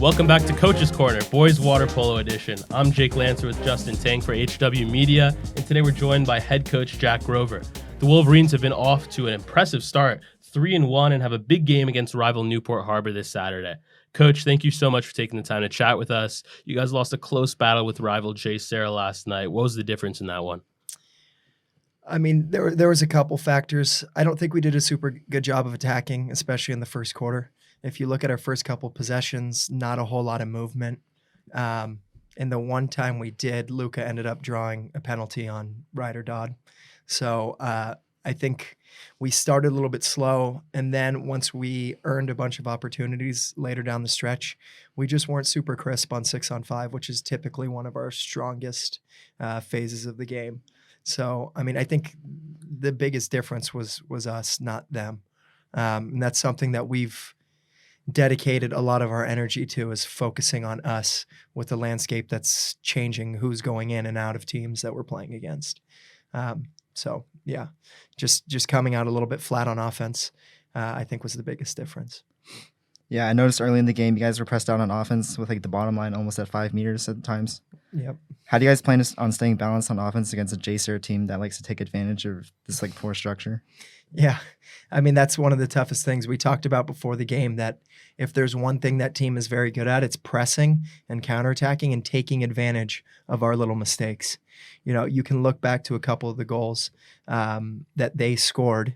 Welcome back to Coach's Corner, Boys Water Polo Edition. I'm Jake Lancer with Justin Tang for HW Media, and today we're joined by head coach Jack Grover. The Wolverines have been off to an impressive start, 3-1, and have a big game against rival Newport Harbor this Saturday. Coach, thank you so much for taking the time to chat with us. You guys lost a close battle with rival JSerra last night. What was the difference in that one? I mean, there was a couple factors. I don't think we did a super good job of attacking, especially in the first quarter. If you look at our first couple possessions, not a whole lot of movement. And the one time we did, Luca ended up drawing a penalty on Ryder Dodd. So I think we started a little bit slow, and then once we earned a bunch of opportunities later down the stretch, we just weren't super crisp on 6-on-5, which is typically one of our strongest phases of the game. So, I mean, I think the biggest difference was us, not them. And that's something that we've dedicated a lot of our energy to, is focusing on us with the landscape that's changing, who's going in and out of teams that we're playing against. So, yeah, just coming out a little bit flat on offense, I think was the biggest difference. Yeah, I noticed early in the game, you guys were pressed out on offense with like the bottom line almost at 5 meters at times. Yep. How do you guys plan on staying balanced on offense against a JSerra team that likes to take advantage of this like poor structure? Yeah, I mean, that's one of the toughest things we talked about before the game, that if there's one thing that team is very good at, it's pressing and counterattacking and taking advantage of our little mistakes. You know, you can look back to a couple of the goals that they scored,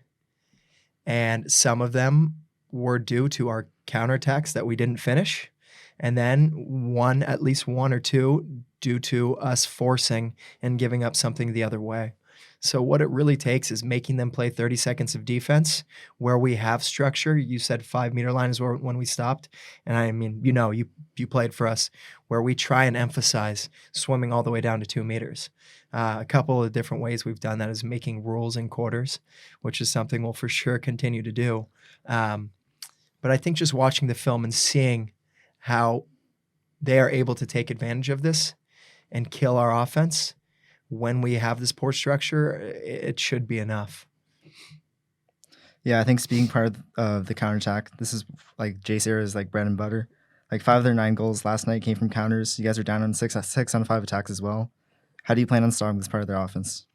and some of them were due to our counterattacks that we didn't finish, and then at least one or two due to us forcing and giving up something the other way. So what it really takes is making them play 30 seconds of defense where we have structure. You said 5 meter line is when we stopped. And I mean, you played for us, where we try and emphasize swimming all the way down to 2 meters. A couple of different ways we've done that is making rules in quarters, which is something we'll for sure continue to do. But I think just watching the film and seeing how they are able to take advantage of this and kill our offense when we have this poor structure, it should be enough. Yeah, I think being part of the counterattack, this is like JSerra's like bread and butter. Like 5 of their 9 goals last night came from counters. You guys are down on 6-on-5 attacks as well. How do you plan on stopping this part of their offense?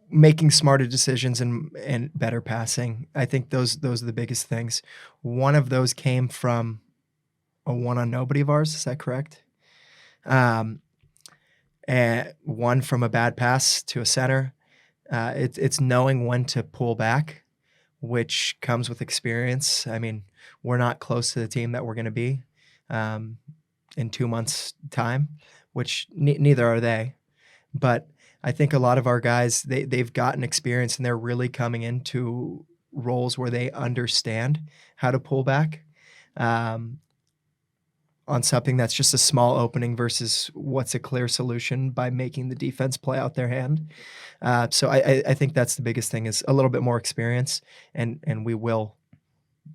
Making smarter decisions and better passing. I think those are the biggest things. One of those came from a one-on-nobody of ours. Is that correct? And one from a bad pass to a center. It's knowing when to pull back, which comes with experience. I mean, we're not close to the team that we're going to be in 2 months' time, which neither are they. But I think a lot of our guys, they've gotten experience, and they're really coming into roles where they understand how to pull back on something that's just a small opening versus what's a clear solution by making the defense play out their hand. So I think that's the biggest thing, is a little bit more experience, and we will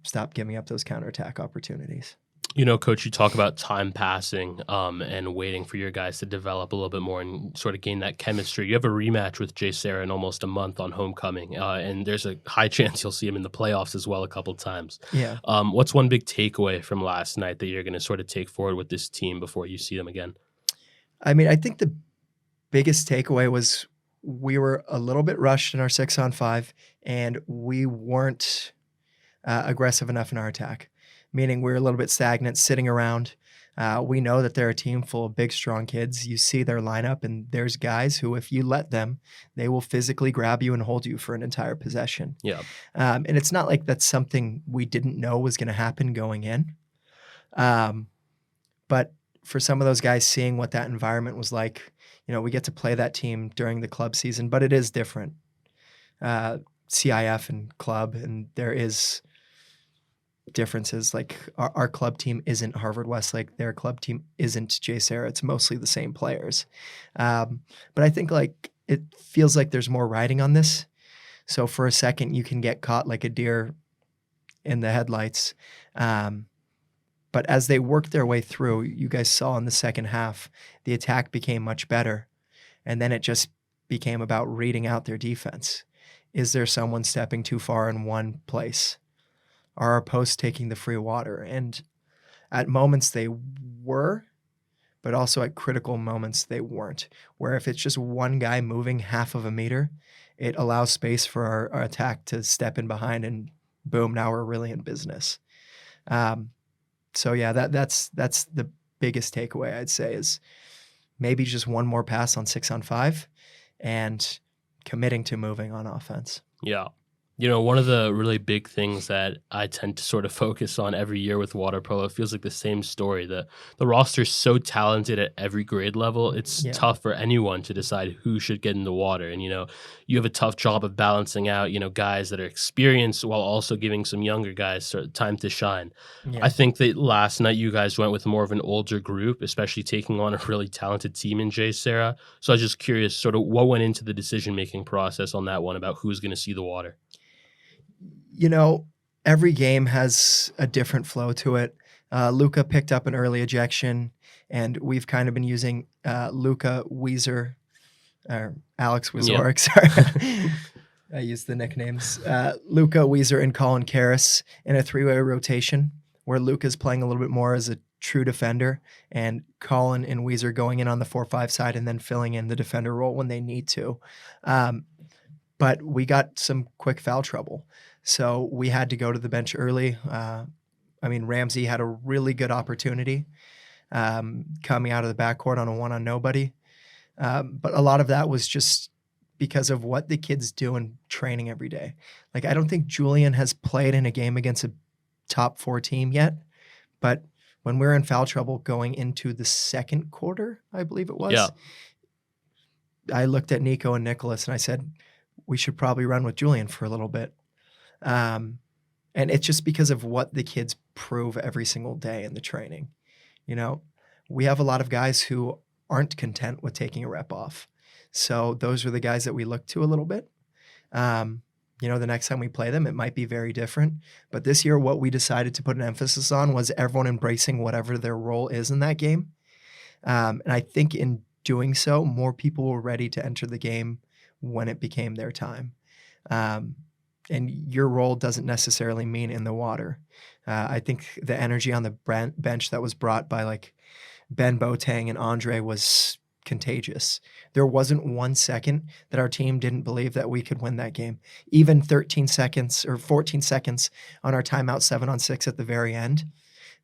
stop giving up those counterattack opportunities. You know, Coach, you talk about time passing and waiting for your guys to develop a little bit more and sort of gain that chemistry. You have a rematch with JSerra in almost a month on homecoming, and there's a high chance you'll see him in the playoffs as well a couple times. Yeah. What's one big takeaway from last night that you're going to sort of take forward with this team before you see them again? I mean, I think the biggest takeaway was we were a little bit rushed in our 6-on-5, and we weren't aggressive enough in our attack. Meaning we're a little bit stagnant, sitting around. We know that they're a team full of big, strong kids. You see their lineup, and there's guys who, if you let them, they will physically grab you and hold you for an entire possession. Yeah. And it's not like that's something we didn't know was going to happen going in. But for some of those guys, seeing what that environment was like, we get to play that team during the club season, but it is different. CIF and club, and there is differences. Like our club team isn't Harvard Westlake, their club team isn't JSerra. It's mostly the same players. But I think like it feels like there's more riding on this. So for a second you can get caught like a deer in the headlights. But as they worked their way through, you guys saw in the second half, the attack became much better. And then it just became about reading out their defense. Is there someone stepping too far in one place? Are our posts taking the free water? And At moments they were, but also at critical moments they weren't. Where if it's just one guy moving half of a meter, it allows space for our attack to step in behind, and boom, now we're really in business. So yeah, that's the biggest takeaway I'd say is maybe just one more pass on 6-on-5 and committing to moving on offense. Yeah. You know, one of the really big things that I tend to sort of focus on every year with water polo, it feels like the same story. The roster is so talented at every grade level. It's Yeah. tough for anyone to decide who should get in the water. And, you know, you have a tough job of balancing out, you know, guys that are experienced while also giving some younger guys sort of time to shine. Yeah. I think that last night you guys went with more of an older group, especially taking on a really talented team in Jay Sarah. So I was just curious sort of what went into the decision-making process on that one about who's going to see the water. You know, every game has a different flow to it. Luca picked up an early ejection, and we've kind of been using Luca Weezer, or Alex Wazorek, sorry. I use the nicknames. Luca Weezer and Colin Karras in a three-way rotation, where Luca's playing a little bit more as a true defender, and Colin and Weezer going in on the 4-5 side and then filling in the defender role when they need to. But we got some quick foul trouble. So we had to go to the bench early. Ramsey had a really good opportunity coming out of the backcourt on a one on nobody. But a lot of that was just because of what the kids do in training every day. Like, I don't think Julian has played in a game against a top 4 team yet. But when we were in foul trouble going into the second quarter, I believe it was, Yeah. I looked at Nico and Nicholas and I said, we should probably run with Julian for a little bit. And it's just because of what the kids prove every single day in the training. You know, we have a lot of guys who aren't content with taking a rep off. So those are the guys that we look to a little bit. You know, the next time we play them, it might be very different. But this year, what we decided to put an emphasis on was everyone embracing whatever their role is in that game. And I think in doing so, more people were ready to enter the game when it became their time. And your role doesn't necessarily mean in the water. I think the energy on the bench that was brought by like Ben Boateng and Andre was contagious. There wasn't 1 second that our team didn't believe that we could win that game. Even 13 seconds or 14 seconds on our timeout 7-on-6 at the very end,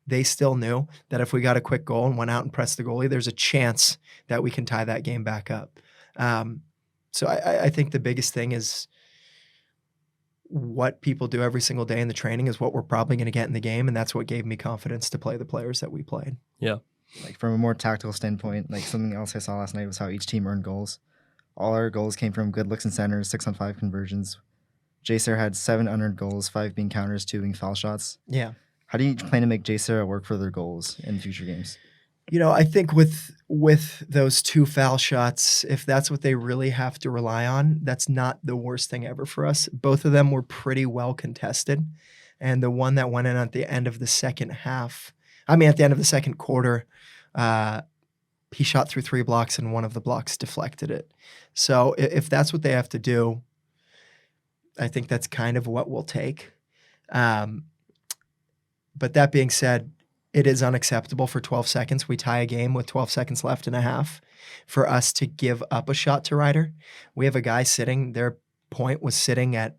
they still knew that if we got a quick goal and went out and pressed the goalie, there's a chance that we can tie that game back up. So I think the biggest thing is what people do every single day in the training is what we're probably going to get in the game, and that's what gave me confidence to play the players that we played. Yeah. Like from a more tactical standpoint, like something else I saw last night was how each team earned goals. All our goals came from good looks and centers, 6-on-5 conversions. JSerra had 7 unearned goals, 5 being counters, 2 being foul shots. Yeah. How do you plan to make JSerra work for their goals in future games? You know, I think with those 2 foul shots, if that's what they really have to rely on, that's not the worst thing ever for us. Both of them were pretty well contested. And the one that went in at the end of the second quarter, he shot through 3 blocks and one of the blocks deflected it. So if that's what they have to do, I think that's kind of what we'll take. But that being said, it is unacceptable for 12 seconds. We tie a game with 12 seconds left and a half for us to give up a shot to Ryder. We have a guy sitting, their point was sitting at,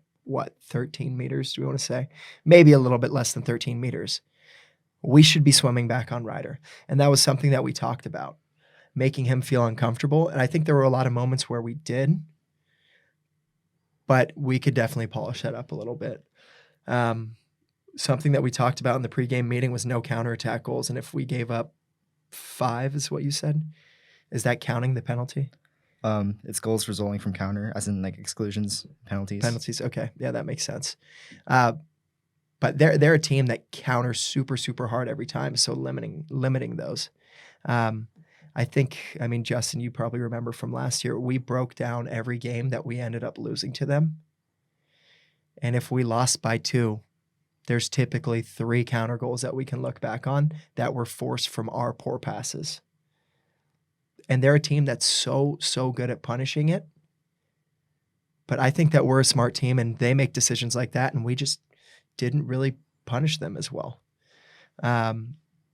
13 meters, do we want to say? Maybe a little bit less than 13 meters. We should be swimming back on Ryder. And that was something that we talked about, making him feel uncomfortable. And I think there were a lot of moments where we did, but we could definitely polish that up a little bit. Something that we talked about in the pregame meeting was no counterattack goals. And if we gave up 5, is what you said, is that counting the penalty? It's goals resulting from counter, as in like exclusions, penalties. Penalties, okay. Yeah, that makes sense. But they're a team that counters super, super hard every time, so limiting those. Justin, you probably remember from last year, we broke down every game that we ended up losing to them. And if we lost by 2, there's typically 3 counter goals that we can look back on that were forced from our poor passes. And they're a team that's so good at punishing it. But I think that we're a smart team and they make decisions like that, and we just didn't really punish them as well.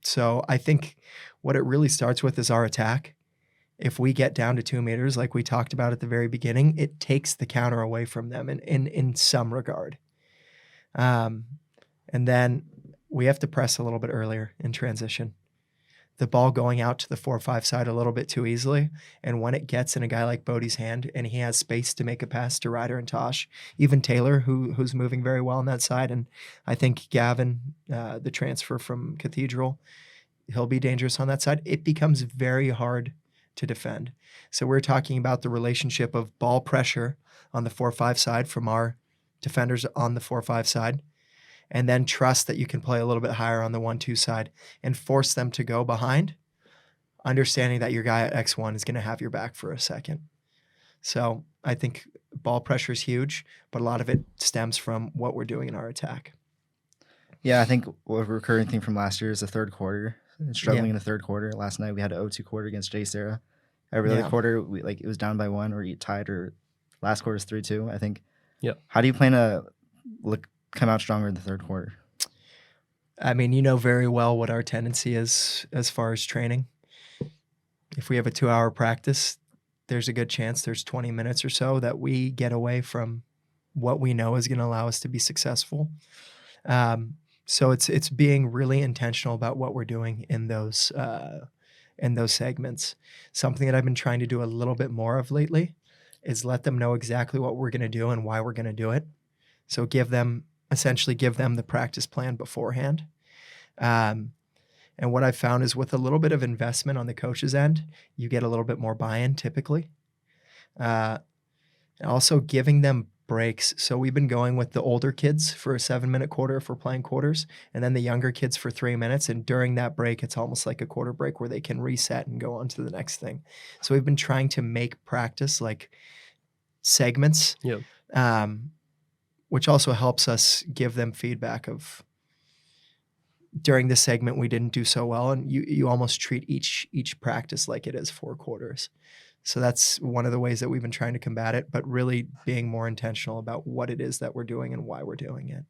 So I think what it really starts with is our attack. If we get down to 2 meters, like we talked about at the very beginning, it takes the counter away from them in some regard. And then we have to press a little bit earlier in transition. The ball going out to the 4-5 side a little bit too easily. And when it gets in a guy like Bodie's hand and he has space to make a pass to Ryder and Tosh, even Taylor, who's moving very well on that side, and I think Gavin, the transfer from Cathedral, he'll be dangerous on that side. It becomes very hard to defend. So we're talking about the relationship of ball pressure on the 4-5 side from our defenders on the 4-5 side, and then trust that you can play a little bit higher on the 1-2 side and force them to go behind, understanding that your guy at X1 is going to have your back for a second. So I think ball pressure is huge, but a lot of it stems from what we're doing in our attack. Yeah, I think a recurring theme from last year is the third quarter. Struggling in the third quarter. Last night we had an 0-2 quarter against J. Sarah. Every other quarter, it was down by 1 or tied, or last quarter is 3-2, I think. Yep. How do you plan to come out stronger in the third quarter? I mean, you know very well what our tendency is as far as training. If we have a 2-hour practice, there's a good chance there's 20 minutes or so that we get away from what we know is going to allow us to be successful. So it's being really intentional about what we're doing in those segments. Something that I've been trying to do a little bit more of lately is let them know exactly what we're going to do and why we're going to do it. So essentially give them the practice plan beforehand. And what I've found is with a little bit of investment on the coach's end, you get a little bit more buy-in typically. Also giving them breaks. So we've been going with the older kids for a 7-minute quarter if we're playing quarters, and then the younger kids for 3 minutes. And during that break, it's almost like a quarter break where they can reset and go on to the next thing. So we've been trying to make practice like segments, which also helps us give them feedback of during this segment we didn't do so well, and you almost treat each practice like it is 4 quarters. So that's one of the ways that we've been trying to combat it, but really being more intentional about what it is that we're doing and why we're doing it.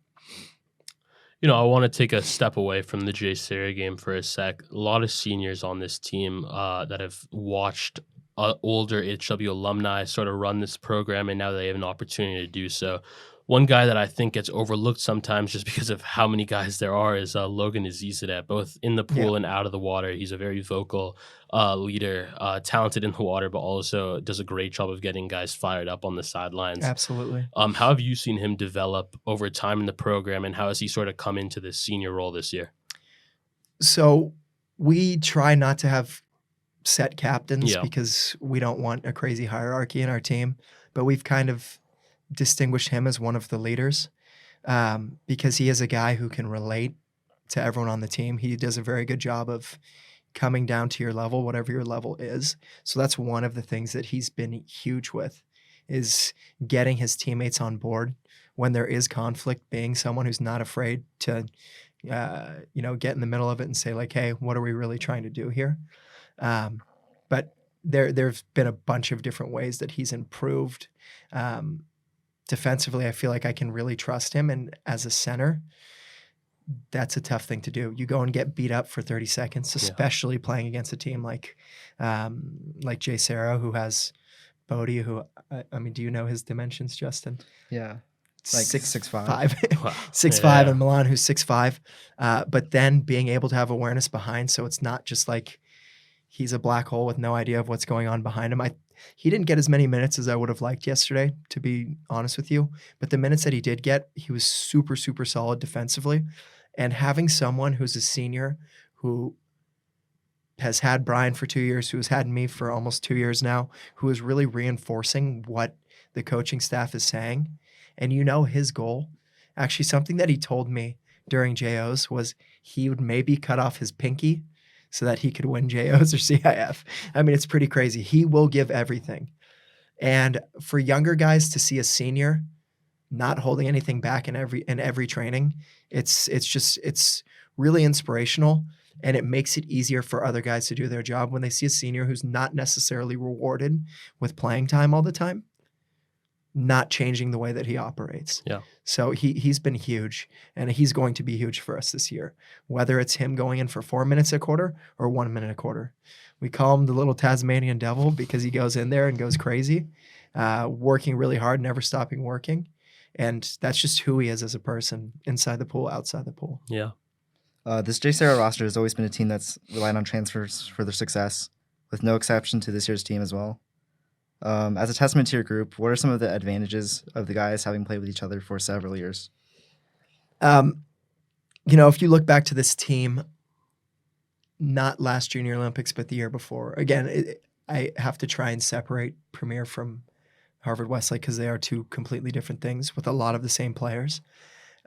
You know, I want to take a step away from the J. Sarah game for a sec. A lot of seniors on this team that have watched older HW alumni sort of run this program, and now they have an opportunity to do so. One guy that I think gets overlooked sometimes just because of how many guys there are is Logan Azizadeh, both in the pool and out of the water. He's a very vocal leader, talented in the water, but also does a great job of getting guys fired up on the sidelines. Absolutely. How have you seen him develop over time in the program, and how has he sort of come into this senior role this year? So we try not to have set captains because we don't want a crazy hierarchy in our team, but we've kind of distinguished him as one of the leaders because he is a guy who can relate to everyone on the team. He does a very good job of coming down to your level, whatever your level is. So that's one of the things that he's been huge with, is getting his teammates on board when there is conflict, being someone who's not afraid to get in the middle of it and say like, hey, what are we really trying to do here? But there's been a bunch of different ways that he's improved. Defensively, I feel like I can really trust him. And as a center, that's a tough thing to do. You go and get beat up for 30 seconds, especially playing against a team like J. Sarah, who has Bodie, who, I mean, do you know his dimensions, Justin? Yeah. Like 6'5". 6'5", and Milan, who's 6'5". But then being able to have awareness behind, so it's not just like he's a black hole with no idea of what's going on behind him. He didn't get as many minutes as I would have liked yesterday, to be honest with you. But the minutes that he did get, he was super, super solid defensively. And having someone who's a senior who has had Brian for 2 years, who has had me for almost 2 years now, who is really reinforcing what the coaching staff is saying. And his goal, actually something that he told me during JOs was he would maybe cut off his pinky so that he could win JOs or CIF. I mean, it's pretty crazy. He will give everything. And for younger guys to see a senior not holding anything back in every training, it's really inspirational, and it makes it easier for other guys to do their job when they see a senior who's not necessarily rewarded with playing time all the time. not changing the way that he operates. Yeah. So he's been huge, and he's going to be huge for us this year, whether it's him going in for 4 minutes a quarter or 1 minute a quarter. We call him the little Tasmanian devil because he goes in there and goes crazy, working really hard, never stopping working. And that's just who he is as a person, inside the pool, outside the pool. Yeah. This JSerra roster has always been a team that's relied on transfers for their success, with no exception to this year's team as well. As a testament to your group, what are some of the advantages of the guys having played with each other for several years? If you look back to this team, not last Junior Olympics, but the year before, again, I have to try and separate Premier from Harvard Westlake because they are two completely different things with a lot of the same players.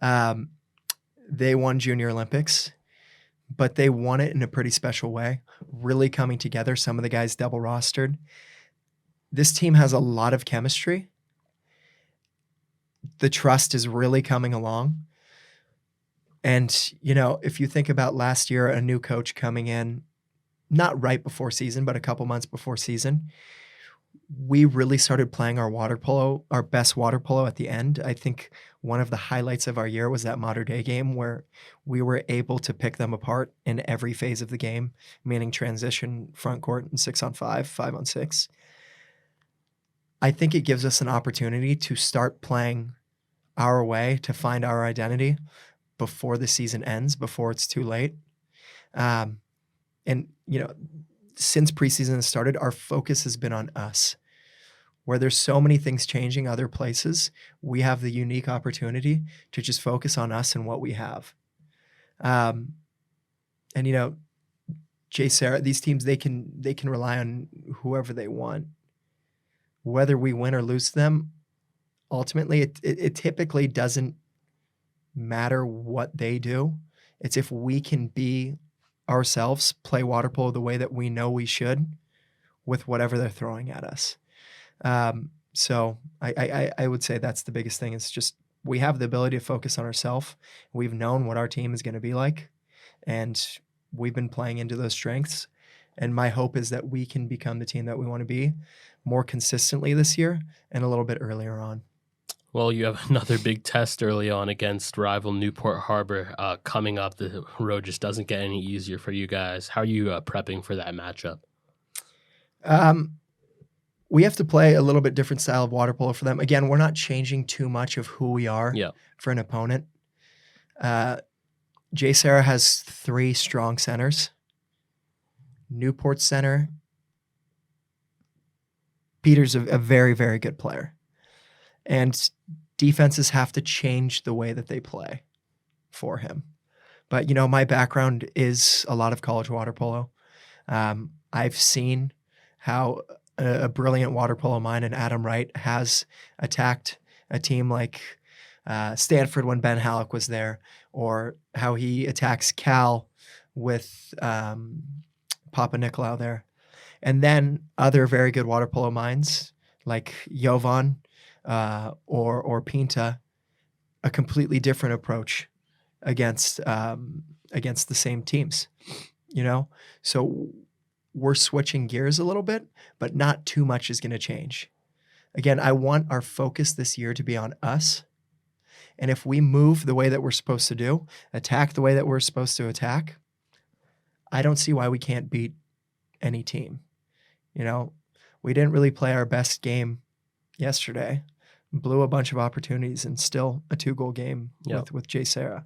They won Junior Olympics, but they won it in a pretty special way, really coming together. Some of the guys double rostered. This team has a lot of chemistry. The trust is really coming along. And, if you think about last year, a new coach coming in, not right before season, but a couple months before season, we really started playing our water polo, our best water polo at the end. I think one of the highlights of our year was that Mater Dei game where we were able to pick them apart in every phase of the game, meaning transition, front court, and 6-on-5, 5-on-6. I think it gives us an opportunity to start playing our way, to find our identity before the season ends, before it's too late. Since preseason has started, our focus has been on us. Where there's so many things changing other places, we have the unique opportunity to just focus on us and what we have. JSerra, these teams, they can rely on whoever they want. Whether we win or lose to them, ultimately, it typically doesn't matter what they do. It's if we can be ourselves, play water polo the way that we know we should with whatever they're throwing at us. So I would say that's the biggest thing. It's just we have the ability to focus on ourselves. We've known what our team is going to be like, and we've been playing into those strengths. And my hope is that we can become the team that we want to be more consistently this year and a little bit earlier on. Well, you have another big test early on against rival Newport Harbor coming up. The road just doesn't get any easier for you guys. How are you prepping for that matchup? We have to play a little bit different style of water polo for them. Again, we're not changing too much of who we are for an opponent. JSerra has 3 strong centers. Newport center. Peter's a very, very good player. And defenses have to change the way that they play for him. But, my background is a lot of college water polo. I've seen how a brilliant water polo mind in Adam Wright has attacked a team like Stanford when Ben Halleck was there, or how he attacks Cal with Papa Nicolau there. And then other very good water polo minds like Jovan or Pinta, a completely different approach against the same teams, So we're switching gears a little bit, but not too much is going to change. Again, I want our focus this year to be on us. And if we move the way that we're supposed to do, attack the way that we're supposed to attack, I don't see why we can't beat any team. We didn't really play our best game yesterday. Blew a bunch of opportunities and still a 2-goal game with JSerra.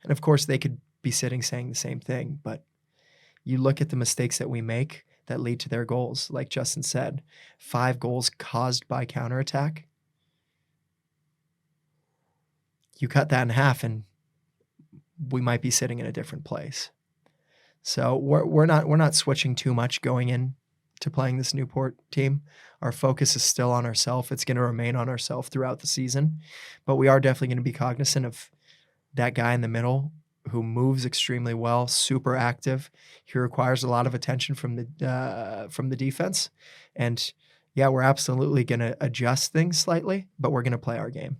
And of course, they could be sitting saying the same thing, but you look at the mistakes that we make that lead to their goals. Like Justin said, 5 goals caused by counterattack. You cut that in half and we might be sitting in a different place. So we're not switching too much going in to playing this Newport team. Our focus is still on ourselves. It's going to remain on ourselves throughout the season, but we are definitely going to be cognizant of that guy in the middle who moves extremely well, super active. He requires a lot of attention from the defense, and we're absolutely going to adjust things slightly, but we're going to play our game.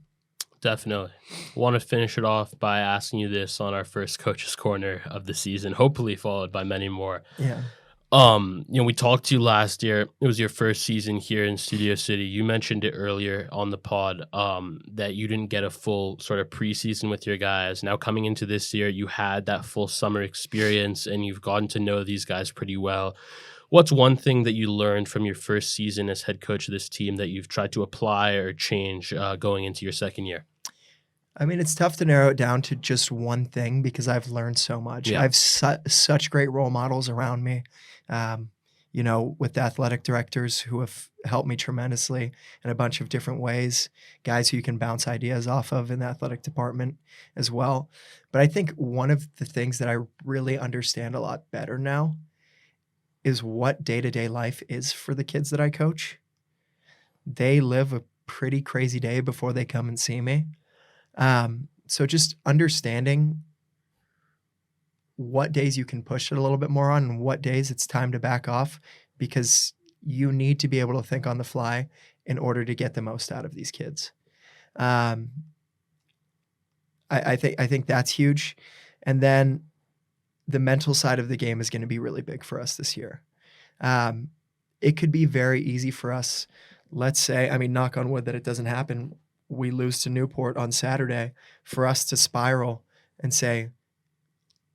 Definitely. Want to finish it off by asking you this on our first Coach's Corner of the season, hopefully followed by many more. Yeah. We talked to you last year. It was your first season here in Studio City. You mentioned it earlier on the pod that you didn't get a full sort of preseason with your guys. Now coming into this year, you had that full summer experience and you've gotten to know these guys pretty well. What's one thing that you learned from your first season as head coach of this team that you've tried to apply or change going into your second year? I mean, it's tough to narrow it down to just one thing because I've learned so much. Yeah. I have such great role models around me, with the athletic directors who have helped me tremendously in a bunch of different ways, guys who you can bounce ideas off of in the athletic department as well. But I think one of the things that I really understand a lot better now is what day-to-day life is for the kids that I coach. They live a pretty crazy day before they come and see me. So just understanding what days you can push it a little bit more on and what days it's time to back off, because you need to be able to think on the fly in order to get the most out of these kids. I think that's huge. And then the mental side of the game is going to be really big for us this year. It could be very easy for us. Let's say, knock on wood that it doesn't happen. We lose to Newport on Saturday, for us to spiral and say,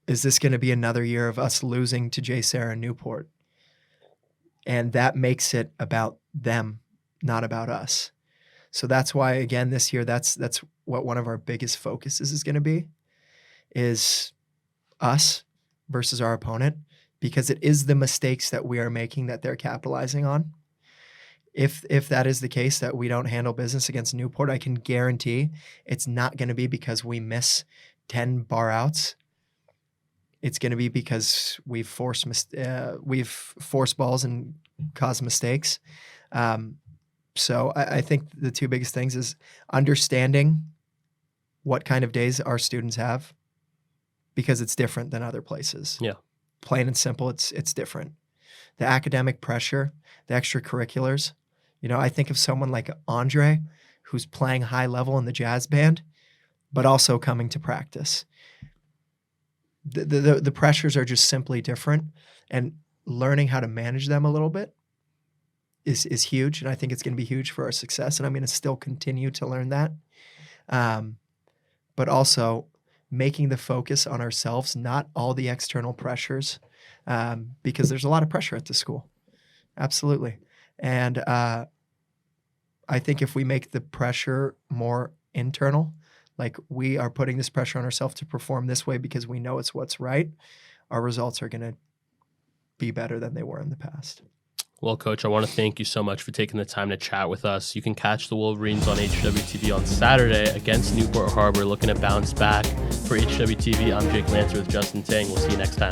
is this going to be another year of us losing to JSerra and Newport? And that makes it about them, not about us. So that's why, again, this year, that's what one of our biggest focuses is going to be, is us versus our opponent, because it is the mistakes that we are making that they're capitalizing on. If that is the case, that we don't handle business against Newport, I can guarantee it's not going to be because we miss 10 bar outs. It's going to be because we've forced balls and caused mistakes. So I think the two biggest things is understanding what kind of days our students have, because it's different than other places. Yeah. Plain and simple, it's different. The academic pressure, the extracurriculars. I think of someone like Andre, who's playing high level in the jazz band, but also coming to practice. The pressures are just simply different, and learning how to manage them a little bit is huge. And I think it's going to be huge for our success. And I'm going to still continue to learn that. But also making the focus on ourselves, not all the external pressures, because there's a lot of pressure at the school. Absolutely. And I think if we make the pressure more internal, like we are putting this pressure on ourselves to perform this way because we know it's what's right, our results are going to be better than they were in the past. Well, Coach, I want to thank you so much for taking the time to chat with us. You can catch the Wolverines on HWTV on Saturday against Newport Harbor, looking to bounce back. For HWTV, I'm Jake Lancer with Justin Tang. We'll see you next time.